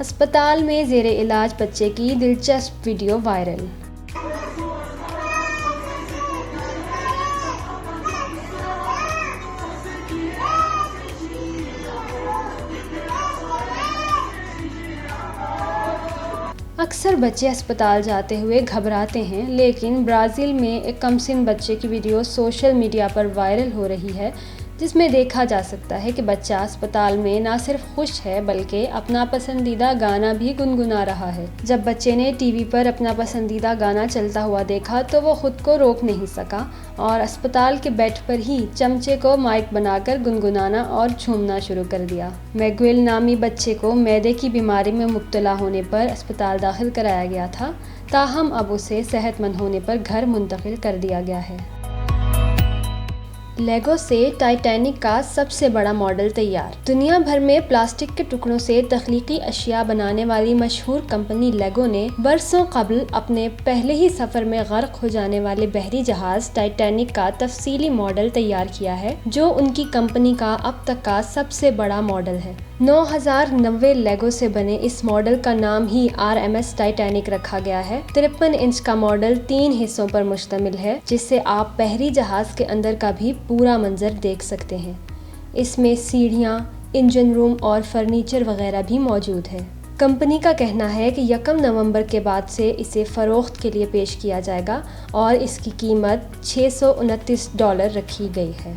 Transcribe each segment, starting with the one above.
اسپتال میں زیر علاج بچے کی دلچسپ ویڈیو وائرل۔ اکثر بچے اسپتال جاتے ہوئے گھبراتے ہیں، لیکن برازیل میں ایک کم سن بچے کی ویڈیو سوشل میڈیا پر وائرل ہو رہی ہے، جس میں دیکھا جا سکتا ہے کہ بچہ اسپتال میں نہ صرف خوش ہے بلکہ اپنا پسندیدہ گانا بھی گنگنا رہا ہے۔ جب بچے نے ٹی وی پر اپنا پسندیدہ گانا چلتا ہوا دیکھا تو وہ خود کو روک نہیں سکا اور اسپتال کے بیڈ پر ہی چمچے کو مائک بنا کر گنگنانا اور جھومنا شروع کر دیا۔ میگوئل نامی بچے کو معدے کی بیماری میں مبتلا ہونے پر اسپتال داخل کرایا گیا تھا، تاہم اب اسے صحت مند ہونے پر گھر منتقل کر دیا گیا ہے۔ لیگو سے ٹائٹینک کا سب سے بڑا ماڈل تیار۔ دنیا بھر میں پلاسٹک کے ٹکڑوں سے تخلیقی اشیاء بنانے والی مشہور کمپنی لیگو نے برسوں قبل اپنے پہلے ہی سفر میں غرق ہو جانے والے بحری جہاز ٹائٹینک کا تفصیلی ماڈل تیار کیا ہے، جو ان کی کمپنی کا اب تک کا سب سے بڑا ماڈل ہے۔ 9090 لیگو سے بنے اس ماڈل کا نام ہی RMS ٹائٹینک رکھا گیا ہے۔ 53 انچ کا ماڈل 3 حصوں پر مشتمل ہے، جس سے آپ بحری جہاز کے اندر کا بھی پورا منظر دیکھ سکتے ہیں۔ اس میں سیڑھیاں، انجن روم اور فرنیچر وغیرہ بھی موجود ہے۔ کمپنی کا کہنا ہے کہ 1 نومبر کے بعد سے اسے فروخت کے لیے پیش کیا جائے گا اور اس کی قیمت $629 رکھی گئی ہے۔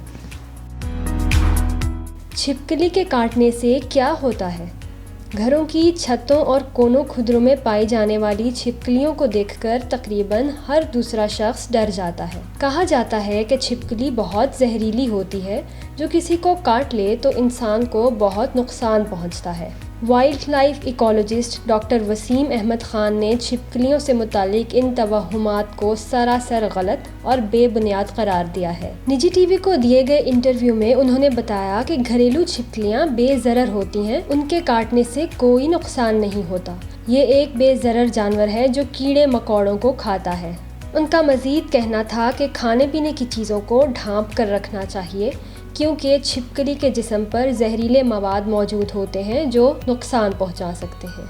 چھپکلی کے کاٹنے سے کیا ہوتا ہے؟ گھروں کی چھتوں اور کونوں کھدروں میں پائی جانے والی چھپکلیوں کو دیکھ کر تقریباً ہر دوسرا شخص ڈر جاتا ہے۔ کہا جاتا ہے کہ چھپکلی بہت زہریلی ہوتی ہے، جو کسی کو کاٹ لے تو انسان کو بہت نقصان پہنچتا ہے۔ Wildlife ecologist doctor Waseem Ahmed Khan نے چھپکلیوں سے متعلق ان توہمات کو سراسر غلط اور بے بنیاد قرار دیا ہے۔ نجی ٹی وی کو دیے گئے انٹرویو میں انہوں نے بتایا کہ گھریلو چھپکلیاں بے ضرر ہوتی ہیں، ان کے کاٹنے سے کوئی نقصان نہیں ہوتا۔ یہ ایک بے ضرر جانور ہے جو کیڑے مکوڑوں کو کھاتا ہے۔ ان کا مزید کہنا تھا کہ کھانے پینے کی چیزوں کو ڈھانپ کر رکھنا چاہیے، کیونکہ چھپکلی کے جسم پر زہریلے مواد موجود ہوتے ہیں جو نقصان پہنچا سکتے ہیں۔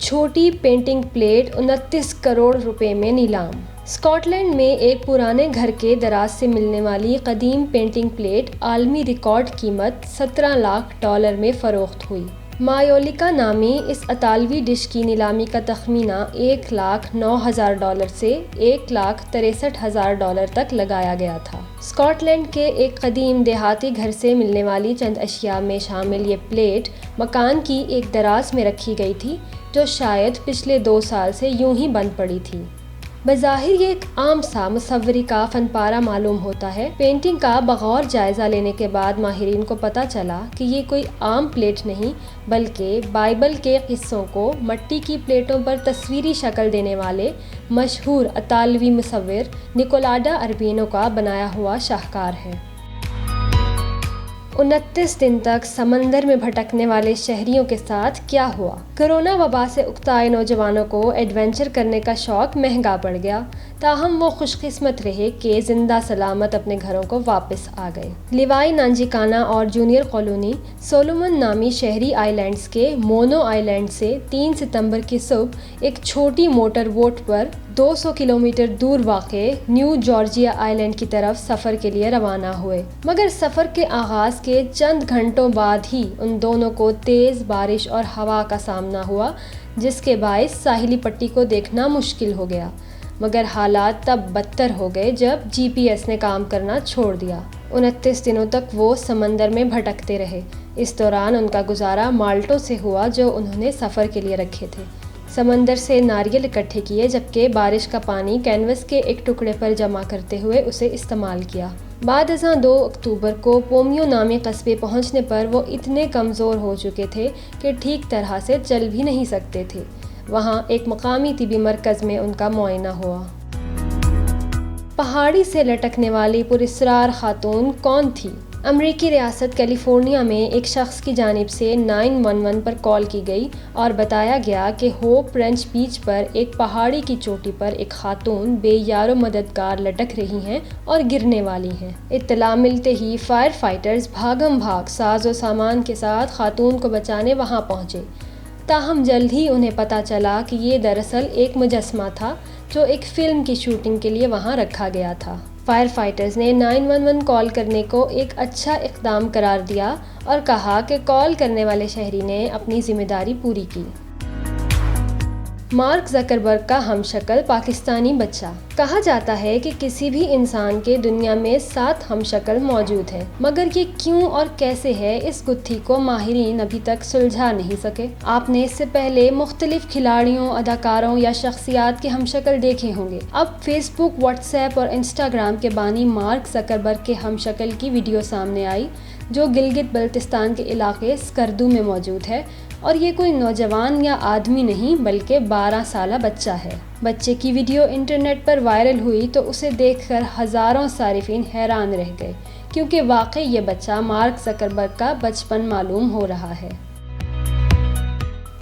چھوٹی پینٹنگ پلیٹ 29 کروڑ روپے میں نیلام۔ اسکاٹ لینڈ میں ایک پرانے گھر کے دراز سے ملنے والی قدیم پینٹنگ پلیٹ عالمی ریکارڈ قیمت $17 لاکھ میں فروخت ہوئی۔ مایولیکا نامی اس اطالوی ڈش کی نیلامی کا تخمینہ $1,09,000 سے $1,63,000 تک لگایا گیا تھا۔ اسکاٹ لینڈ کے ایک قدیم دیہاتی گھر سے ملنے والی چند اشیاء میں شامل یہ پلیٹ مکان کی ایک دراز میں رکھی گئی تھی، جو شاید پچھلے 2 سال سے یوں ہی بند پڑی تھی۔ بظاہر یہ ایک عام سا مصوری کا فن پارہ معلوم ہوتا ہے۔ پینٹنگ کا بغور جائزہ لینے کے بعد ماہرین کو پتہ چلا کہ یہ کوئی عام پلیٹ نہیں، بلکہ بائبل کے قصوں کو مٹی کی پلیٹوں پر تصویری شکل دینے والے مشہور اطالوی مصور نکولاڈا اربینو کا بنایا ہوا شاہکار ہے۔ 29 دن تک سمندر میں بھٹکنے والے شہریوں کے ساتھ کیا ہوا؟ کرونا وبا سے اکتائے نوجوانوں کو ایڈونچر کرنے کا شوق مہنگا پڑ گیا، تاہم وہ خوش قسمت رہے کہ زندہ سلامت اپنے گھروں کو واپس آ گئے۔ لیوائی نانجیکانا اور جونیئر کالونی سولومن نامی شہری آئی لینڈز کے مونو آئی لینڈ سے 3 ستمبر کی صبح ایک چھوٹی موٹر بوٹ پر 200 کلومیٹر دور واقع نیو جارجیا آئی لینڈ کی طرف سفر کے لیے روانہ ہوئے، مگر سفر کے آغاز کے چند گھنٹوں بعد ہی ان دونوں کو تیز بارش اور ہوا کا سامنا ہوا، جس کے باعث ساحلی پٹی کو دیکھنا مشکل ہو گیا۔ مگر حالات تب بدتر ہو گئے جب GPS نے کام کرنا چھوڑ دیا۔ 29 دنوں تک وہ سمندر میں بھٹکتے رہے۔ اس دوران ان کا گزارا مالٹوں سے ہوا جو انہوں نے سفر کے لیے رکھے تھے۔ سمندر سے ناریل اکٹھے کیے، جبکہ بارش کا پانی کینوس کے ایک ٹکڑے پر جمع کرتے ہوئے اسے استعمال کیا۔ بعد ازاں 2 اکتوبر کو پومیو نامی قصبے پہنچنے پر وہ اتنے کمزور ہو چکے تھے کہ ٹھیک طرح سے چل بھی نہیں سکتے تھے۔ وہاں ایک مقامی طبی مرکز میں ان کا معائنہ ہوا۔ پہاڑی سے لٹکنے والی پراسرار خاتون کون تھی؟ امریکی ریاست کیلیفورنیا میں ایک شخص کی جانب سے 911 پر کال کی گئی اور بتایا گیا کہ ہوپ رینچ بیچ پر ایک پہاڑی کی چوٹی پر ایک خاتون بے یار و مددگار لٹک رہی ہیں اور گرنے والی ہیں۔ اطلاع ملتے ہی فائر فائٹرز بھاگم بھاگ ساز و سامان کے ساتھ خاتون کو بچانے وہاں پہنچے، تاہم جلد ہی انہیں پتہ چلا کہ یہ دراصل ایک مجسمہ تھا جو ایک فلم کی شوٹنگ کے لیے وہاں رکھا گیا تھا۔ فائر فائٹرز نے 911 کال کرنے کو ایک اچھا اقدام قرار دیا اور کہا کہ کال کرنے والے شہری نے اپنی ذمہ داری پوری کی۔ مارک زکربرگ کا ہم شکل پاکستانی بچہ۔ کہا جاتا ہے کہ کسی بھی انسان کے دنیا میں 7 ہم شکل موجود ہے، مگر یہ کیوں اور کیسے ہے، اس گتھی کو ماہرین ابھی تک سلجھا نہیں سکے۔ آپ نے اس سے پہلے مختلف کھلاڑیوں، اداکاروں یا شخصیات کے ہم شکل دیکھے ہوں گے۔ اب فیس بک، واٹس ایپ اور انسٹاگرام کے بانی مارک زکربرگ کے ہم شکل کی ویڈیو سامنے آئی، جو گلگت بلتستان کے علاقے اسکردو میں موجود ہے، اور یہ کوئی نوجوان یا آدمی نہیں بلکہ 12 سالہ بچہ ہے۔ بچے کی ویڈیو انٹرنیٹ پر وائرل ہوئی تو اسے دیکھ کر ہزاروں صارفین حیران رہ گئے، کیونکہ واقعی یہ بچہ مارک زکربرگ کا بچپن معلوم ہو رہا ہے۔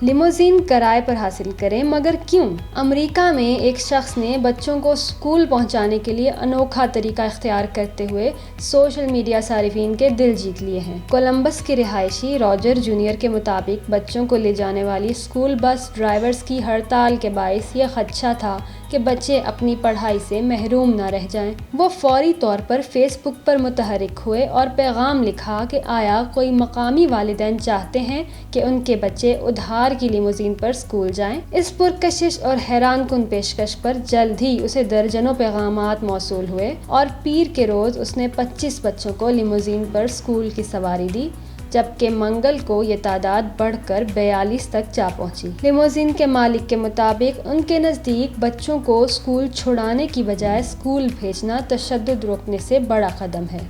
لیموزین کرائے پر حاصل کریں، مگر کیوں؟ امریکہ میں ایک شخص نے بچوں کو اسکول پہنچانے کے لیے انوکھا طریقہ اختیار کرتے ہوئے سوشل میڈیا صارفین کے دل جیت لیے ہیں۔ کولمبس کے رہائشی راجر جونیئر کے مطابق بچوں کو لے جانے والی اسکول بس ڈرائیورز کی ہڑتال کے باعث یہ خدشہ تھا کہ بچے اپنی پڑھائی سے محروم نہ رہ جائیں۔ وہ فوری طور پر فیس بک پر متحرک ہوئے اور پیغام لکھا کہ آیا کوئی مقامی والدین چاہتے ہیں کہ ان کے بچے ادھار کی لیموزین پر اسکول جائیں۔ اس پرکشش اور حیران کن پیشکش پر جلد ہی اسے درجنوں پیغامات موصول ہوئے اور پیر کے روز اس نے 25 بچوں کو لیموزین پر اسکول کی سواری دی، جبکہ منگل کو یہ تعداد بڑھ کر 42 تک جا پہنچی۔ لیموزین کے مالک کے مطابق ان کے نزدیک بچوں کو اسکول چھڑانے کی بجائے اسکول بھیجنا تشدد روکنے سے بڑا قدم ہے۔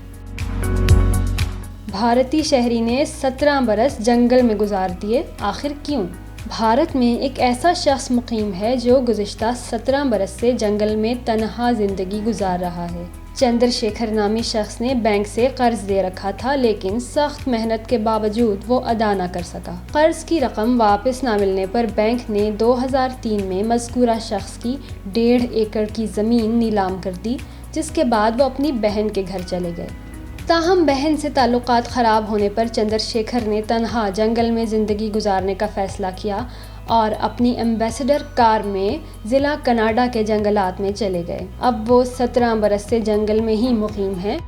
بھارتی شہری نے 17 برس جنگل میں گزار دیے، آخر کیوں؟ بھارت میں ایک ایسا شخص مقیم ہے جو گزشتہ 17 برس سے جنگل میں تنہا زندگی گزار رہا ہے۔ چندر شیکھر نامی شخص نے بینک سے قرض دے رکھا تھا، لیکن سخت محنت کے باوجود وہ ادا نہ کر سکا۔ قرض کی رقم واپس نہ ملنے پر بینک نے 2003 میں مذکورہ شخص کی 1.5 ایکڑ کی زمین نیلام کر دی، جس کے بعد وہ اپنی بہن کے گھر چلے گئے۔ تاہم بہن سے تعلقات خراب ہونے پر چندر شیکھر نے تنہا جنگل میں زندگی گزارنے کا فیصلہ کیا اور اپنی ایمبیسڈر کار میں ضلع کناڈا کے جنگلات میں چلے گئے۔ اب وہ 17 برس سے جنگل میں ہی مقیم ہیں۔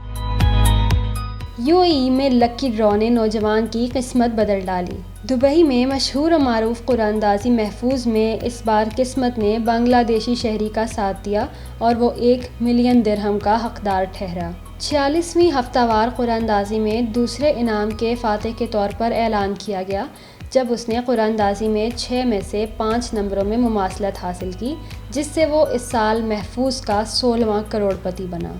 UAE میں لکی ڈرا نے نوجوان کی قسمت بدل ڈالی۔ دبئی میں مشہور و معروف قراندازی محفوظ میں اس بار قسمت نے بنگلہ دیشی شہری کا ساتھ دیا اور وہ 1 ملین درہم کا حقدار ٹھہرا۔ 46ویں ہفتہ وار قراندازی میں دوسرے انعام کے فاتح کے طور پر اعلان کیا گیا، جب اس نے قراندازی میں 6 میں سے 5 نمبروں میں مماثلت حاصل کی، جس سے وہ اس سال محفوظ کا 16واں کروڑ پتی بنا۔